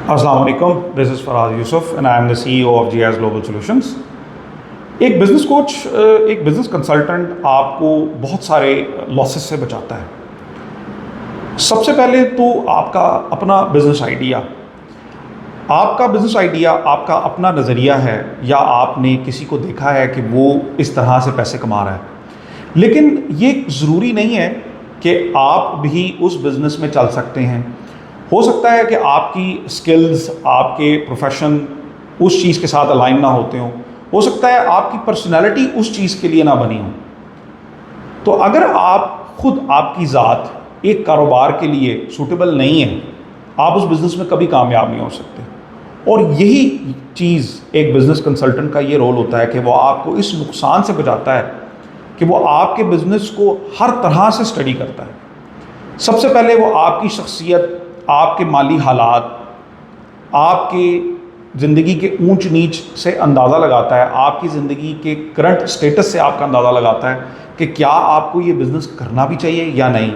السلام علیکم. This is Faraz Yousuf and I am the C E O of G S global solutions. ایک business coach, ایک business consultant آپ کو بہت سارے لاسز سے بچاتا ہے. سب سے پہلے تو آپ کا اپنا بزنس آئیڈیا، آپ کا اپنا نظریہ ہے، یا آپ نے کسی کو دیکھا ہے کہ وہ اس طرح سے پیسے کما رہا ہے. لیکن یہ ضروری نہیں ہے کہ آپ بھی اس بزنس میں چل سکتے ہیں. ہو سکتا ہے کہ آپ کی سکلز، آپ کے پروفیشن اس چیز کے ساتھ الائن نہ ہوتے ہوں. ہو سکتا ہے آپ کی پرسنالٹی اس چیز کے لیے نہ بنی ہو. تو اگر آپ کی ذات ایک کاروبار کے لیے سوٹیبل نہیں ہے، آپ اس بزنس میں کبھی کامیاب نہیں ہو سکتے. اور یہی چیز ایک بزنس کنسلٹنٹ کا یہ رول ہوتا ہے کہ وہ آپ کو اس نقصان سے بچاتا ہے کہ وہ آپ کے بزنس کو ہر طرح سے اسٹڈی کرتا ہے. سب سے پہلے وہ آپ کی شخصیت، آپ کے مالی حالات، آپ کی زندگی کے اونچ نیچ سے اندازہ لگاتا ہے، آپ کی زندگی کے کرنٹ سٹیٹس سے آپ کا اندازہ لگاتا ہے کہ کیا آپ کو یہ بزنس کرنا بھی چاہیے یا نہیں.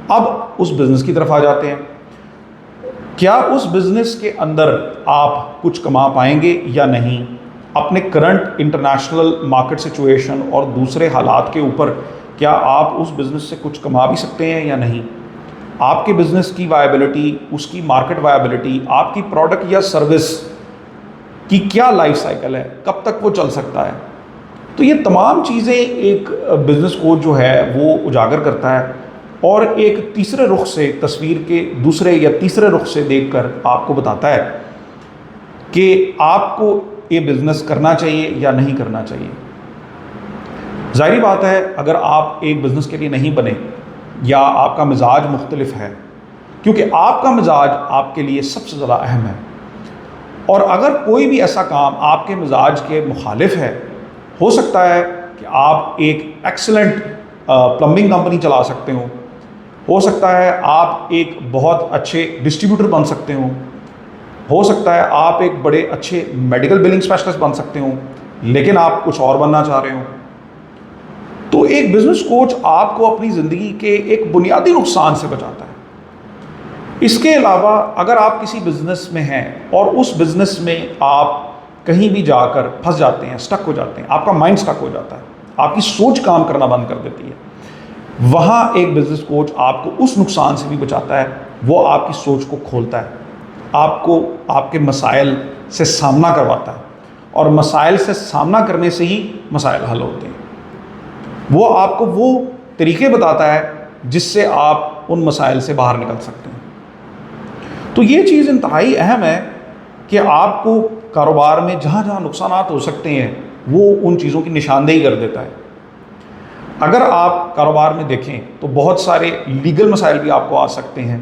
اب اس بزنس کی طرف آ جاتے ہیں. کیا اس بزنس کے اندر آپ کچھ کما پائیں گے یا نہیں؟ اپنے کرنٹ انٹرنیشنل مارکیٹ سچویشن اور دوسرے حالات کے اوپر کیا آپ اس بزنس سے کچھ کما بھی سکتے ہیں یا نہیں؟ آپ کے بزنس کی وائبلٹی، اس کی مارکیٹ وائبلٹی، آپ کی پروڈکٹ یا سروس کی کیا لائف سائیکل ہے، کب تک وہ چل سکتا ہے. تو یہ تمام چیزیں ایک بزنس کوچ جو ہے وہ اجاگر کرتا ہے، اور ایک تیسرے رخ سے، تصویر کے دوسرے یا تیسرے رخ سے دیکھ کر آپ کو بتاتا ہے کہ آپ کو یہ بزنس کرنا چاہیے یا نہیں کرنا چاہیے. ظاہری بات ہے، اگر آپ ایک بزنس کے لیے نہیں بنے یا آپ کا مزاج مختلف ہے، کیونکہ آپ کا مزاج آپ کے لیے سب سے زیادہ اہم ہے. اور اگر کوئی بھی ایسا کام آپ کے مزاج کے مخالف ہے، ہو سکتا ہے کہ آپ ایک ایکسلنٹ پلمبنگ کمپنی چلا سکتے ہوں، ہو سکتا ہے آپ ایک بہت اچھے ڈسٹریبیوٹر بن سکتے ہوں، ہو سکتا ہے آپ ایک بڑے اچھے میڈیکل بلنگ اسپیشلسٹ بن سکتے ہوں، لیکن آپ کچھ اور بننا چاہ رہے ہوں. تو ایک بزنس کوچ آپ کو اپنی زندگی کے ایک بنیادی نقصان سے بچاتا ہے. اس کے علاوہ اگر آپ کسی بزنس میں ہیں اور اس بزنس میں آپ کہیں بھی جا کر پھنس جاتے ہیں، سٹک ہو جاتے ہیں، آپ کا مائنڈ سٹک ہو جاتا ہے، آپ کی سوچ کام کرنا بند کر دیتی ہے، وہاں ایک بزنس کوچ آپ کو اس نقصان سے بھی بچاتا ہے. وہ آپ کی سوچ کو کھولتا ہے، آپ کو آپ کے مسائل سے سامنا کرواتا ہے، اور مسائل سے سامنا کرنے سے ہی مسائل حل ہوتے ہیں. وہ آپ کو وہ طریقے بتاتا ہے جس سے آپ ان مسائل سے باہر نکل سکتے ہیں. تو یہ چیز انتہائی اہم ہے کہ آپ کو کاروبار میں جہاں جہاں نقصانات ہو سکتے ہیں وہ ان چیزوں کی نشاندہی کر دیتا ہے. اگر آپ کاروبار میں دیکھیں تو بہت سارے لیگل مسائل بھی آپ کو آ سکتے ہیں،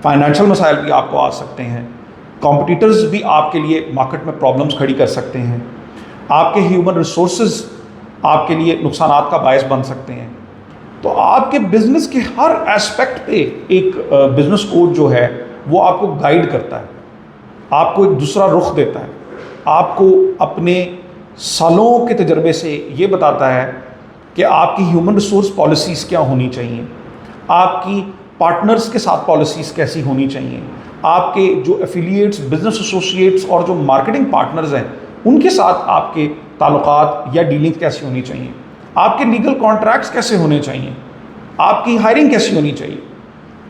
فائنینشیل مسائل بھی آپ کو آ سکتے ہیں، کمپٹیٹرز بھی آپ کے لیے مارکیٹ میں پرابلمز کھڑی کر سکتے ہیں، آپ کے ہیومن ریسورسز آپ کے لیے نقصانات کا باعث بن سکتے ہیں. تو آپ کے بزنس کے ہر ایسپیکٹ پہ ایک بزنس کوچ جو ہے وہ آپ کو گائیڈ کرتا ہے، آپ کو ایک دوسرا رخ دیتا ہے، آپ کو اپنے سالوں کے تجربے سے یہ بتاتا ہے کہ آپ کی ہیومن ریسورس پالیسیز کیا ہونی چاہیے، آپ کی پارٹنرز کے ساتھ پالیسیز کیسی ہونی چاہیے، آپ کے جو ایفیلیٹس، بزنس ایسوسیٹس اور جو مارکیٹنگ پارٹنرز ہیں ان کے ساتھ آپ کے تعلقات یا ڈیلنگ کیسی ہونی چاہیے، آپ کے لیگل کانٹریکٹس کیسے ہونے چاہیے، آپ کی ہائرنگ کیسی ہونی چاہیے.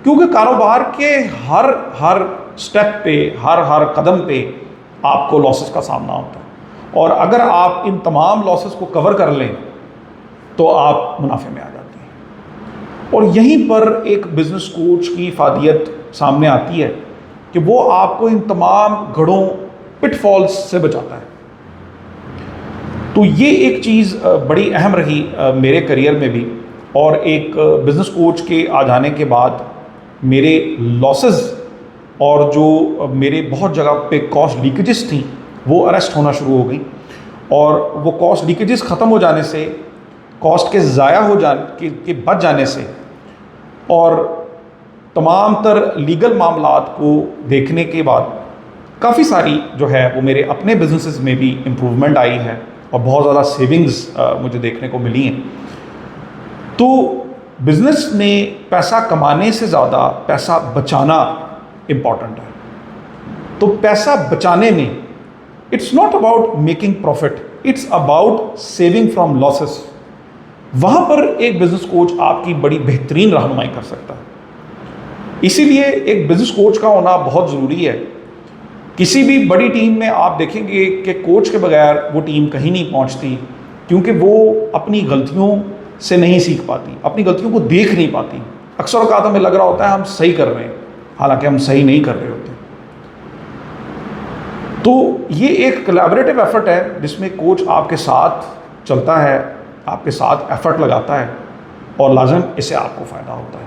کیونکہ کاروبار کے ہر سٹیپ پہ، ہر قدم پہ آپ کو لاسز کا سامنا ہوتا ہے، اور اگر آپ ان تمام لاسز کو کور کر لیں تو آپ منافع میں آ جاتے ہیں. اور یہیں پر ایک بزنس کوچ کی افادیت سامنے آتی ہے کہ وہ آپ کو ان تمام گڑھوں، پٹ فالز سے بچاتا ہے. تو یہ ایک چیز بڑی اہم رہی میرے کریئر میں بھی، اور ایک بزنس کوچ کے آ جانے کے بعد میرے لاسز اور جو میرے بہت جگہ پہ کاسٹ لیکیجز تھیں وہ اریسٹ ہونا شروع ہو گئی. اور وہ کاسٹ لیکیجز ختم ہو جانے سے، کاسٹ کے ضائع ہو جانے کے بچ جانے سے، اور تمام تر لیگل معاملات کو دیکھنے کے بعد کافی ساری جو ہے وہ میرے اپنے بزنسز میں بھی امپروومنٹ آئی ہے، اور بہت زیادہ سیونگز مجھے دیکھنے کو ملی ہیں. تو بزنس میں پیسہ کمانے سے زیادہ پیسہ بچانا امپورٹنٹ ہے. تو پیسہ بچانے میں it's not about making profit, it's about saving from losses. وہاں پر ایک بزنس کوچ آپ کی بڑی بہترین رہنمائی کر سکتا ہے. اسی لیے ایک بزنس کوچ کا ہونا بہت ضروری ہے. کسی بھی بڑی ٹیم میں آپ دیکھیں گے کہ کوچ کے بغیر وہ ٹیم کہیں نہیں پہنچتی، کیونکہ وہ اپنی غلطیوں سے نہیں سیکھ پاتی، اپنی غلطیوں کو دیکھ نہیں پاتی. اکثر اوقات ہمیں لگ رہا ہوتا ہے ہم صحیح کر رہے ہیں، حالانکہ ہم صحیح نہیں کر رہے ہوتے. تو یہ ایک کولیبریٹو ایفرٹ ہے جس میں کوچ آپ کے ساتھ چلتا ہے، آپ کے ساتھ ایفرٹ لگاتا ہے، اور لازم اس سے آپ کو فائدہ ہوتا ہے.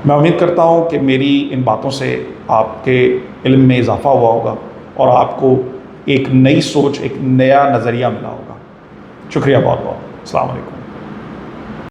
میں امید کرتا ہوں کہ میری ان باتوں سے آپ کے علم میں اضافہ ہوا ہوگا اور آپ کو ایک نئی سوچ، ایک نیا نظریہ ملا ہوگا. شکریہ بہت بہت. السلام علیکم.